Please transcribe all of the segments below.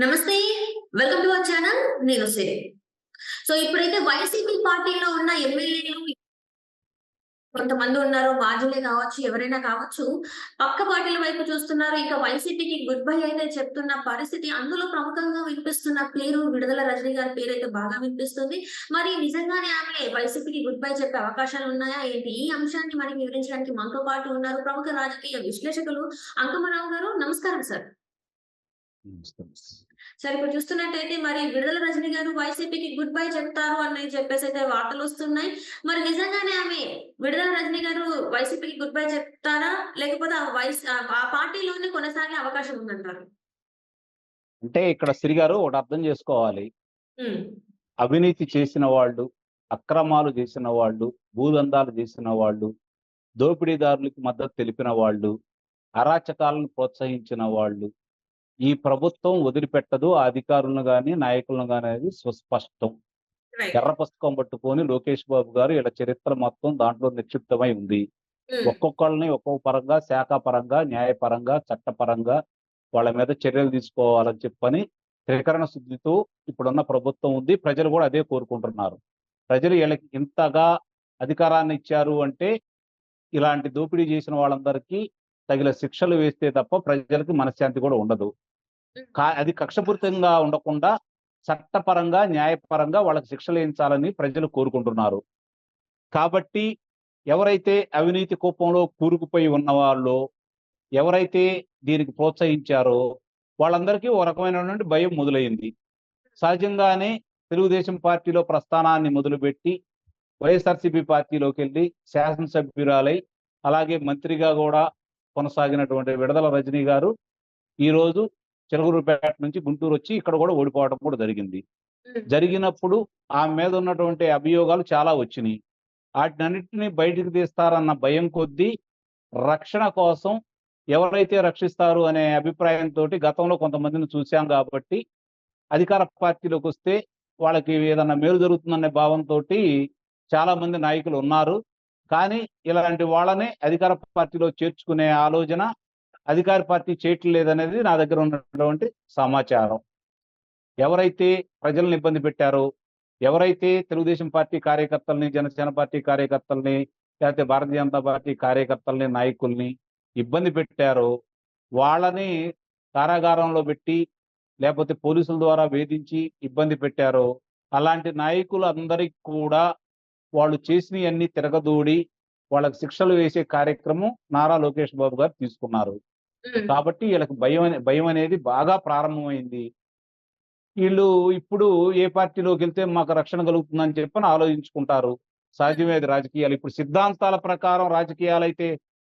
నమస్తే. Welcome to our channel. నేను సిరి. So ఇప్పుడైతే వైసీపీ పార్టీలో ఉన్న ఎమ్మెల్యేలు కొంతమంది ఉన్నారు. మాజీలే కావచ్చు, ఎవరైనా కావచ్చు. పక్క పార్టీల వైపు చూస్తున్నారు. ఇంకా వైసీపీకి గుడ్ బై అయితే చెప్తున్న పరిస్థితి. అందులో ప్రముఖంగా వినిపిస్తున్న పేరు విడుదల రజనీ గారి పేరైతే బాగా వినిపిస్తుంది. మరి నిజంగానే ఆమె వైసీపీకి గుడ్ బై చెప్పే అవకాశాలు ఉన్నాయా ఏంటి? ఈ అంశాన్ని మనకి వివరించడానికి మనతో పాటు ఉన్నారు ప్రముఖ రాజకీయ విశ్లేషకులు అంకమరావు గారు. నమస్కారం సార్. సరే, ఇప్పుడు చూస్తున్నట్టయితే మరి విడుదల రజనీ గారు వైసీపీకి గుడ్ బై చెప్తారు అని చెప్పేసి అయితే వార్తలు వస్తున్నాయి. మరి నిజంగానే ఆమె విడుదల రజనీ గారు వైసీపీకి గుడ్ బై చెప్తారా? లేకపోతే ఆ పార్టీలోనే కొనసాగే అవకాశం ఉందంటారు? అంటే ఇక్కడ సిరి గారు ఒకటి అర్థం చేసుకోవాలి. హ్మ్. అవినీతి చేసిన వాళ్ళు, అక్రమాలు చేసిన వాళ్ళు, భూదందాలు చేసిన వాళ్ళు, దోపిడీదారులకు మద్దతు తెలిపిన వాళ్ళు, అరాచకాలను ప్రోత్సహించిన వాళ్ళు ఈ ప్రభుత్వం వదిలిపెట్టదు. ఆ అధికారులను గాని, నాయకులను గాని అనేది సుస్పష్టం. రైట్. ఎర్ర పుస్తకం పట్టుకొని లోకేష్ బాబు గారు ఇలా చరిత్ర మొత్తం దాంట్లో నిక్షిప్తమై ఉంది. హ్మ్. ఒక్కొక్కళ్ళని ఒక్కొక్క పరంగా, శాఖాపరంగా, న్యాయపరంగా, చట్టపరంగా వాళ్ళ మీద చర్యలు తీసుకోవాలని చెప్పని త్రికరణ శుద్ధితో ఇప్పుడున్న ప్రభుత్వం ఉంది. ప్రజలు కూడా అదే కోరుకుంటున్నారు. ప్రజలు వీళ్ళకి ఇంతగా అధికారాన్ని ఇచ్చారు అంటే ఇలాంటి దోపిడీ చేసిన వాళ్ళందరికీ తగిన శిక్షలు వేస్తే తప్ప ప్రజలకు మనశ్శాంతి కూడా ఉండదు. అది కక్షపూరితంగా ఉండకుండా చట్టపరంగా, న్యాయపరంగా వాళ్ళకి శిక్షలు వేయించాలని ప్రజలు కోరుకుంటున్నారు. కాబట్టి ఎవరైతే అవినీతి కూపంలో కూరుకుపోయి ఉన్నవాళ్ళో, ఎవరైతే దీనికి ప్రోత్సహించారో వాళ్ళందరికీ ఓ రకమైనటువంటి భయం మొదలైంది. సహజంగానే తెలుగుదేశం పార్టీలో ప్రస్థానాన్ని మొదలుపెట్టి వైఎస్ఆర్సీపీ పార్టీలోకెళ్ళి శాసనసభ్యురాలై అలాగే మంత్రిగా కూడా కొనసాగినటువంటి విడుదల రజనీ గారు ఈరోజు చిలకలూరిపేట నుంచి గుంటూరు వచ్చి ఇక్కడ కూడా ఓడిపోవడం కూడా జరిగింది. హ్మ్. జరిగినప్పుడు ఆమె మీద ఉన్నటువంటి అభియోగాలు చాలా వచ్చినాయి. వాటినన్నిటిని బయటికి తీస్తారన్న భయం కొద్దీ రక్షణ కోసం ఎవరైతే రక్షిస్తారు అనే అభిప్రాయంతో గతంలో కొంతమందిని చూశాం కాబట్టి అధికార పార్టీలోకి వస్తే వాళ్ళకి ఏదన్నా మేలు జరుగుతుందనే భావంతో చాలా మంది నాయకులు ఉన్నారు. కానీ ఇలాంటి వాళ్ళనే అధికార పార్టీలో చేర్చుకునే ఆలోచన అధికార పార్టీ చేయట్లేదనేది నా దగ్గర ఉన్నటువంటి సమాచారం. ఎవరైతే ప్రజలను ఇబ్బంది పెట్టారో, ఎవరైతే తెలుగుదేశం పార్టీ కార్యకర్తల్ని, జనసేన పార్టీ కార్యకర్తల్ని, లేకపోతే భారతీయ జనతా పార్టీ కార్యకర్తల్ని, నాయకుల్ని ఇబ్బంది పెట్టారో వాళ్ళని కారాగారంలో పెట్టి లేకపోతే పోలీసుల ద్వారా వేధించి ఇబ్బంది పెట్టారో అలాంటి నాయకులందరికీ కూడా వాళ్ళు చేసినవన్నీ తిరగదూడి వాళ్ళకి శిక్షలు వేసే కార్యక్రమం నారా లోకేష్ బాబు గారు తీసుకున్నారు. హ్మ్. కాబట్టి వీళ్ళకి భయం అనేది బాగా ప్రారంభమైంది. వీళ్ళు ఇప్పుడు ఏ పార్టీలోకి వెళ్తే మాకు రక్షణ కలుగుతుందని చెప్పని ఆలోచించుకుంటారు. సహజమే అది రాజకీయాలు. ఇప్పుడు సిద్ధాంతాల ప్రకారం రాజకీయాలైతే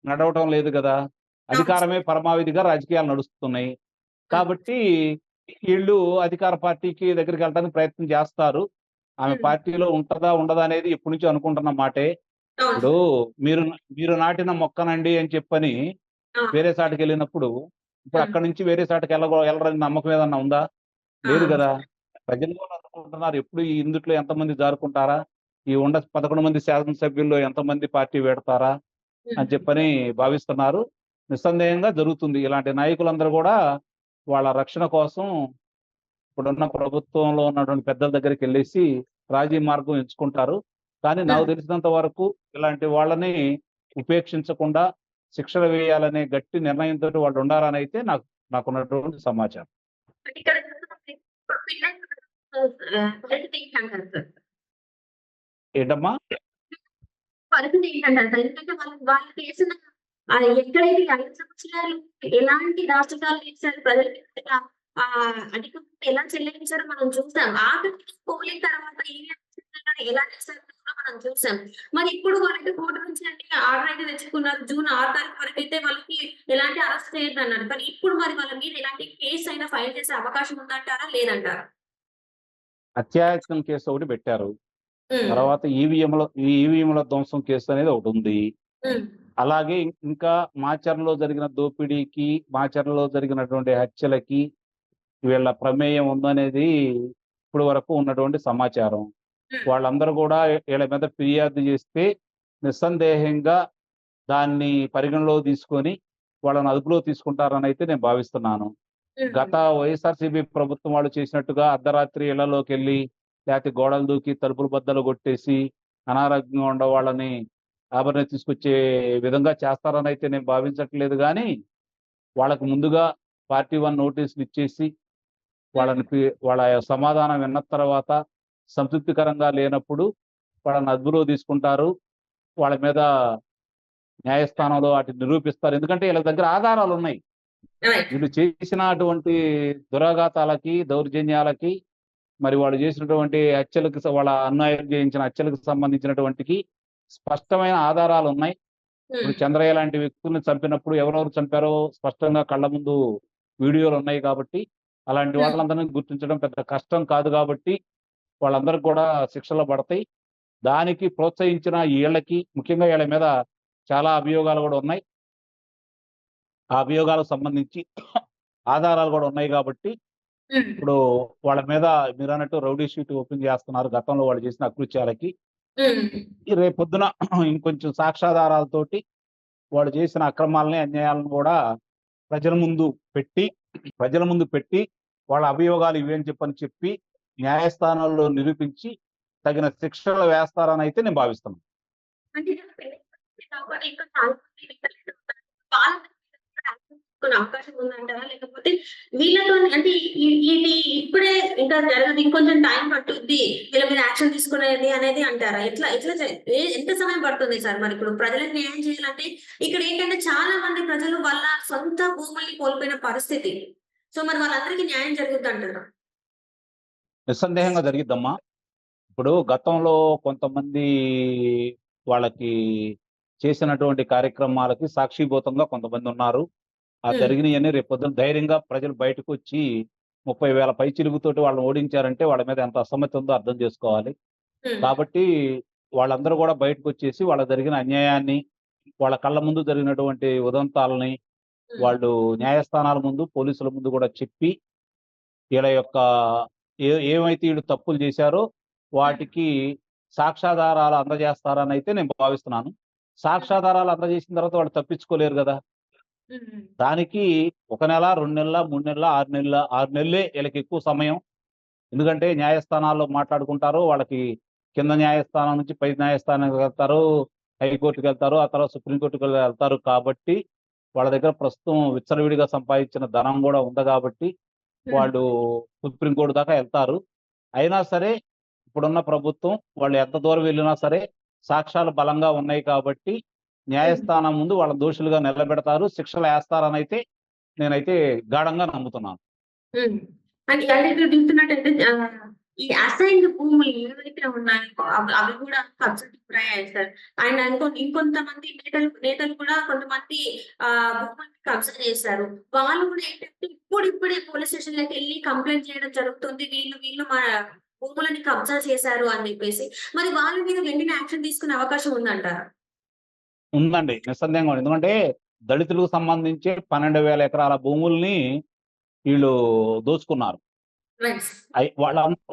నడవటం లేదు కదా. అవును. అధికారమే పరమావధిగా రాజకీయాలు నడుస్తున్నాయి. హ్మ్. కాబట్టి వీళ్ళు అధికార పార్టీకి దగ్గరికి వెళ్ళడానికి ప్రయత్నం చేస్తారు. ఆమె హ్మ్. పార్టీలో ఉంటదా, ఉండదా అనేది ఎప్పటి నుంచో అనుకుంటున్న మాటే. అవును. ఇప్పుడు మీరు మీరు నాటిన మొక్కనండి అని చెప్పని ఆ! వేరే చాటుకెళ్ళినప్పుడు, ఇప్పుడు హ్మ్. అక్కడి నుంచి వేరే చాటుకి వెళ్ళరని నమ్మకం ఏదన్నా ఉందా? ఆ! లేదు గదా! ప్రజలు కూడా అనుకుంటున్నారు ఎప్పుడు ఈ ఇందుట్లో ఎంతమంది జారుకుంటారా? ఈ 11 మంది శాసనసభ్యుల్లో ఎంతమంది పార్టీ వీడతారా? హ్మ్. అని చెప్పని భావిస్తున్నారు. నిస్సందేహంగా జరుగుతుంది. ఇలాంటి నాయకులందరూ గూడా వాళ్ళ రక్షణ కోసం ఇప్పుడున్న ప్రభుత్వంలో ఉన్నటువంటి పెద్దల దగ్గరికెళ్ళేసి రాజీ మార్గం ఎంచుకుంటారు. కానీ నాకు హ్మ్. తెలిసినంత వరకు ఇలాంటి వాళ్ళని ఉపేక్షించకుండా శిక్షలు వేయాలనే గట్టి నిర్ణయంతోటి వాళ్ళు ఉండాలనైతే నాకున్నటువంటి సమాచారం. అంటే ఇక్కడ చూస్తున్నట్లయితే ఇప్పుడు పిల్లలు పరిస్థితి ఏంటంటారు సార్? ఏంటమ్మా? పరిస్థితి ఏంటంటారు సార్? ఎందుకంటే వాళ్ళు చేసిన ఎక్కడైతే 5 సంవత్సరాలు ఎలాంటి రాష్ట్రాలు చేశారు ప్రజలకి అధికంగా ఎలా చెల్లించారో మనం చూసాం. ఆఖరికి పోలింగ్ తర్వాత ఎలా చేశారో కూడా మనం చూసాం. మరి ఇప్పుడు వాళ్ళకి కోర్టు నుంచి అంటే ఆర్డర్ అయితే తెచ్చుకున్నారు. జూన్ 6 తారీఖు వరకైతే వాళ్ళకి ఎలాంటి అరెస్ట్ చేయొద్దన్నారు. కానీ ఇప్పుడు మరి వాళ్ళ మీద ఎలాంటి కేస్ అయినా ఫైల్ చేసే అవకాశం ఉందంటారా? లేదంటారా? అత్యాయత్నం కేసు ఒకటి పెట్టారు. హ్మ్. తర్వాత ఈవీఎంల ధ్వంసం కేసు అనేది ఒకటుంది. హ్మ్. అలాగే ఇంకా మాచర్లలో జరిగిన దోపిడీకి, మాచర్లలో జరిగినటువంటి హత్యలకి వీళ్ళ ప్రమేయం ఉందనేది ఇప్పటి వరకు ఉన్నటువంటి సమాచారం. హ్మ్. వాళ్ళందరూ కూడా వీళ్ళ మీద ఫిర్యాదు చేస్తే నిస్సందేహంగా దాన్ని పరిగణలోకి తీసుకొని వాళ్ళని అదుపులో తీసుకుంటారని అయితే నేను భావిస్తున్నాను. గత వైఎస్ఆర్సీపీ ప్రభుత్వం వాళ్ళు చేసినట్టుగా అర్ధరాత్రి ఇళ్లలోకి వెళ్ళి లేకపోతే గోడలు దూకి తలుపులు బద్దలు కొట్టేసి అనారోగ్యంగా ఉండే వాళ్ళని ఆభరణ తీసుకొచ్చే విధంగా చేస్తారని అయితే నేను భావించట్లేదు. కానీ వాళ్ళకు ముందుగా పార్టీ వన్ నోటీసులు ఇచ్చేసి వాళ్ళ సమాధానం విన్న తర్వాత సంతృప్తికరంగా లేనప్పుడు వాళ్ళని అదుపులో తీసుకుంటారు. వాళ్ళ మీద న్యాయస్థానంలో వాటిని నిరూపిస్తారు. ఎందుకంటే వీళ్ళ దగ్గర ఆధారాలు ఉన్నాయి. వీళ్ళు చేసినటువంటి దురాఘాతాలకి, దౌర్జన్యాలకి, మరి వాళ్ళు చేసినటువంటి హత్యలకు వాళ్ళ అన్యాయం చేయించిన హత్యలకు సంబంధించినటువంటికి స్పష్టమైన ఆధారాలు ఉన్నాయి. ఇప్పుడు చంద్రయ్య లాంటి వ్యక్తుల్ని చంపినప్పుడు ఎవరెవరు చంపారో స్పష్టంగా కళ్ళ ముందు వీడియోలు ఉన్నాయి కాబట్టి అలాంటి వాళ్ళందరినీ గుర్తించడం పెద్ద కష్టం కాదు కాబట్టి వాళ్ళందరికీ కూడా శిక్షలు పడతాయి. దానికి ప్రోత్సహించిన వీళ్ళకి ముఖ్యంగా వీళ్ళ మీద చాలా అభియోగాలు కూడా ఉన్నాయి. ఆ అభియోగాలకు సంబంధించి ఆధారాలు కూడా ఉన్నాయి కాబట్టి ఇప్పుడు వాళ్ళ మీద మీరు అన్నట్టు రౌడీ షీట్ ఓపెన్ చేస్తున్నారు. గతంలో వాళ్ళు చేసిన అకృత్యాలకి రేపొద్దున ఇంకొంచెం సాక్ష్యాధారాలతోటి వాళ్ళు చేసిన అక్రమాలని, అన్యాయాలను కూడా ప్రజల ముందు పెట్టి వాళ్ళ అభియోగాలు ఇవేని చెప్పి న్యాయస్థానాల్లో నిరూపించి తగిన శిక్షలు వేస్తారని అయితే నేను భావిస్తున్నాను. అంటే ఇంకా చాలా మంది అవకాశం ఉందంటారా? లేకపోతే వీళ్ళతో అంటే ఇది ఇప్పుడే ఇంకా జరగదు, ఇంకొంచెం టైం పట్టుద్ది వీళ్ళ మీద యాక్షన్ తీసుకునేది అనేది అంటారా? ఎట్లా ఎట్లా ఎంత సమయం పడుతుంది సార్? మరి ఇప్పుడు ప్రజలకు న్యాయం చేయాలంటే ఇక్కడ ఏంటంటే చాలా మంది ప్రజలు వాళ్ళ సొంత భూముల్ని కోల్పోయిన పరిస్థితి. సో మరి వాళ్ళందరికీ న్యాయం జరుగుద్ది అంటారా? నిస్సందేహంగా జరిగిద్దమ్మా. ఇప్పుడు గతంలో కొంతమంది వాళ్ళకి చేసినటువంటి కార్యక్రమాలకి సాక్షిభూతంగా కొంతమంది ఉన్నారు. ఆ జరిగినవన్నీ రేపొద్దున ధైర్యంగా ప్రజలు బయటకు వచ్చి 30,000 పైచిలుగుతోటి వాళ్ళని ఓడించారంటే వాళ్ళ మీద ఎంత అసమ్మతి ఉందో అర్థం చేసుకోవాలి. కాబట్టి వాళ్ళందరూ కూడా బయటకు వచ్చేసి వాళ్ళకి జరిగిన అన్యాయాన్ని, వాళ్ళ కళ్ళ ముందు జరిగినటువంటి ఉదంతాలని వాళ్ళు న్యాయస్థానాల ముందు, పోలీసుల ముందు కూడా చెప్పి వీళ్ళ యొక్క ఏమైతే వీళ్ళు తప్పులు చేశారో వాటికి సాక్ష్యాధారాలు అందజేస్తారని అయితే నేను భావిస్తున్నాను. సాక్ష్యాధారాలు అందజేసిన తర్వాత వాళ్ళు తప్పించుకోలేరు కదా. దానికి 1 నెల, 2 నెలల, 3 నెలల, 6 నెలలే వీళ్ళకి ఎక్కువ సమయం. ఎందుకంటే న్యాయస్థానాల్లో మాట్లాడుకుంటారు. వాళ్ళకి కింద న్యాయస్థానం నుంచి పై న్యాయస్థానానికి వెళ్తారు, హైకోర్టుకి వెళ్తారు, ఆ తర్వాత సుప్రీంకోర్టుకి వెళ్తారు. కాబట్టి వాళ్ళ దగ్గర ప్రస్తుతం విచ్చలవిడిగా సంపాదించిన ధనం కూడా ఉంది కాబట్టి వాళ్ళు సుప్రీంకోర్టు దాకా వెళ్తారు. అయినా సరే ఇప్పుడున్న ప్రభుత్వం వాళ్ళు ఎంత దూరం వెళ్ళినా సరే సాక్ష్యాలు బలంగా ఉన్నాయి కాబట్టి న్యాయస్థానం ముందు వాళ్ళ దోషులుగా నిలబెడతారు, శిక్షలు వేస్తారని అయితే నేనైతే గాఢంగా నమ్ముతున్నాను. అంటే ఇక్కడ చూస్తున్నట్టయితే ఈ అసైన్డ్ భూములు ఏవైతే ఉన్నాయో అవి కూడా కబ్జాకి గురయ్యాయి సార్. అండ్ ఇంకొంతమంది నేతలు కూడా కొంతమంది భూముల్ని కబ్జా చేశారు. వాళ్ళు కూడా ఏంటంటే ఇప్పుడిప్పుడే పోలీస్ స్టేషన్‌లోకి వెళ్లి కంప్లెయింట్ చేయడం జరుగుతుంది. వీళ్ళు మా భూములని కబ్జా చేశారు అని చెప్పేసి. మరి వాళ్ళ మీద వెంటనే యాక్షన్ తీసుకునే అవకాశం ఉందంటారా? ఉందండి, నిస్సందేహంగా ఉంది. ఎందుకంటే దళితులకు సంబంధించి 12,000 ఎకరాల భూముల్ని వీళ్ళు దోచుకున్నారు.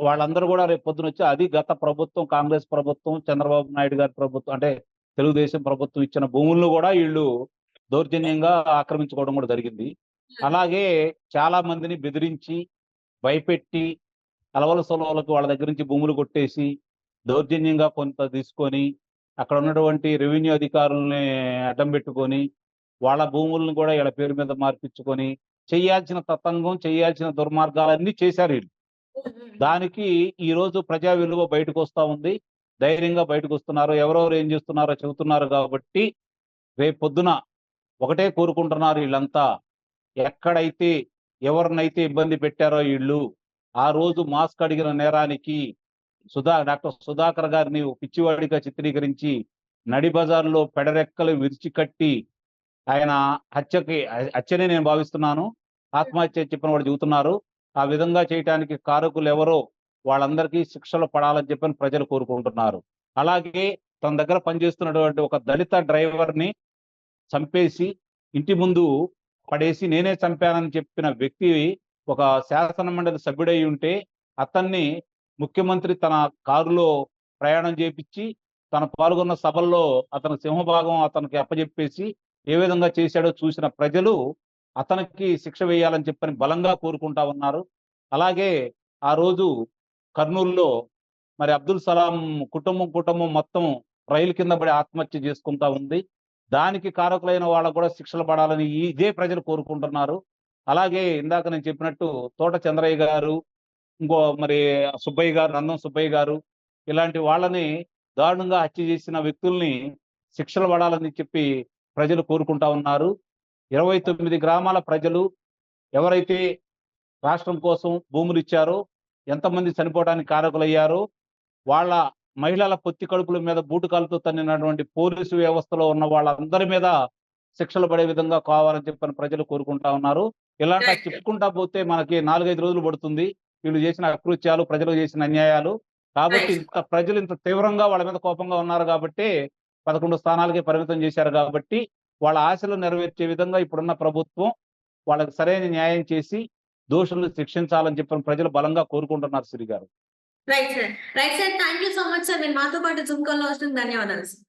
వాళ్ళందరూ కూడా రేపు పొద్దున వచ్చి అది గత ప్రభుత్వం, కాంగ్రెస్ ప్రభుత్వం, చంద్రబాబు నాయుడు గారి ప్రభుత్వం అంటే తెలుగుదేశం ప్రభుత్వం ఇచ్చిన భూములను కూడా వీళ్ళు దౌర్జన్యంగా ఆక్రమించుకోవడం కూడా జరిగింది. అలాగే చాలా మందిని బెదిరించి, భయపెట్టి, అలవలసలవలకు వాళ్ళ దగ్గర నుంచి భూములు కొట్టేసి దౌర్జన్యంగా కొంత తీసుకొని అక్కడ ఉన్నటువంటి రెవెన్యూ అధికారుల్ని అడ్డం పెట్టుకొని వాళ్ళ భూములను కూడా వీళ్ళ పేరు మీద మార్పించుకొని చేయాల్సిన తతంగం, చేయాల్సిన దుర్మార్గాలన్నీ చేశారు వీళ్ళు. దానికి ఈ రోజు ప్రజా విలువ బయటకు వస్తా ఉంది. ధైర్యంగా బయటకు వస్తున్నారు. ఎవరెవరు ఏం చేస్తున్నారో చెబుతున్నారు కాబట్టి రేపు పొద్దున ఒకటే కోరుకుంటున్నారు వీళ్ళంతా. ఎక్కడైతే ఎవరినైతే ఇబ్బంది పెట్టారో వీళ్ళు ఆ రోజు మాస్క్ అడిగిన నేరానికి డాక్టర్ సుధాకర్ గారిని పిచ్చివాడిగా చిత్రీకరించి నడి బజార్లో పెడరెక్కలు విరిచికట్టి ఆయన హత్యనే నేను భావిస్తున్నాను. ఆత్మహత్య చెప్పిన వాడు చెబుతున్నారు. ఆ విధంగా చేయటానికి కారకులు ఎవరో వాళ్ళందరికీ శిక్షలు పడాలని చెప్పని ప్రజలు కోరుకుంటున్నారు. అలాగే తన దగ్గర పనిచేస్తున్నటువంటి ఒక దళిత డ్రైవర్ని చంపేసి ఇంటి ముందు పడేసి నేనే చంపానని చెప్పిన వ్యక్తి ఒక శాసన మండలి సభ్యుడై ఉంటే అతన్ని ముఖ్యమంత్రి తన కారులో ప్రయాణం చేపించి తను పాల్గొన్న సభల్లో అతని సింహభాగం అతనికి అప్పచెప్పేసి ఏ విధంగా చేశాడో చూసిన ప్రజలు అతనికి శిక్ష వేయాలని చెప్పని బలంగా కోరుకుంటా ఉన్నారు. అలాగే ఆ రోజు కర్నూలులో మరి అబ్దుల్ సలాం కుటుంబం మొత్తం రైలు కింద పడి ఆత్మహత్య చేసుకుంటా ఉంది. దానికి కారకులైన వాళ్ళకు కూడా శిక్షలు పడాలని ఇదే ప్రజలు కోరుకుంటున్నారు. అలాగే ఇందాక నేను చెప్పినట్టు తోట చంద్రయ్య గారు, ఇంకో మరి సుబ్బయ్య గారు, నందం సుబ్బయ్య గారు ఇలాంటి వాళ్ళని దారుణంగా హత్య చేసిన వ్యక్తుల్ని శిక్షలు పడాలని చెప్పి ప్రజలు కోరుకుంటా ఉన్నారు. 29 గ్రామాల ప్రజలు ఎవరైతే రాష్ట్రం కోసం భూములిచ్చారో, ఎంతమంది చనిపోవడానికి కారకులయ్యారో, వాళ్ళ మహిళల పొత్తి కడుపుల మీద బూటకాలతో తన్నినటువంటి పోలీసు వ్యవస్థలో ఉన్న వాళ్ళందరి మీద శిక్షలు పడే విధంగా కావాలని చెప్పని ప్రజలు కోరుకుంటా ఉన్నారు. ఇలాంటి రైట్. చెప్పుకుంటా పోతే మనకి 4, 5 రోజులు పడుతుంది. వీళ్ళు చేసిన అకృత్యాలు, ప్రజలకు చేసిన అన్యాయాలు. కాబట్టి రైట్. ప్రజలు ఇంత తీవ్రంగా వాళ్ళ మీద కోపంగా ఉన్నారు గాబట్టే 11 స్థానాలకే పరిమితం చేశారు గాబట్టి, వాళ్ళ ఆశలు నెరవేర్చే విధంగా ఇప్పుడున్న ప్రభుత్వం వాళ్ళకి సరైన న్యాయం చేసి దోషులను శిక్షించాలని చెప్పని ప్రజలు బలంగా కోరుకుంటున్నారు సిరి గారు. Right sir. Right sir. Thank you so much sir. మీరు మాతో పాటు జూమ్ కాల్‌లో వచ్చినందుకు ధన్యవాదాలు సార్.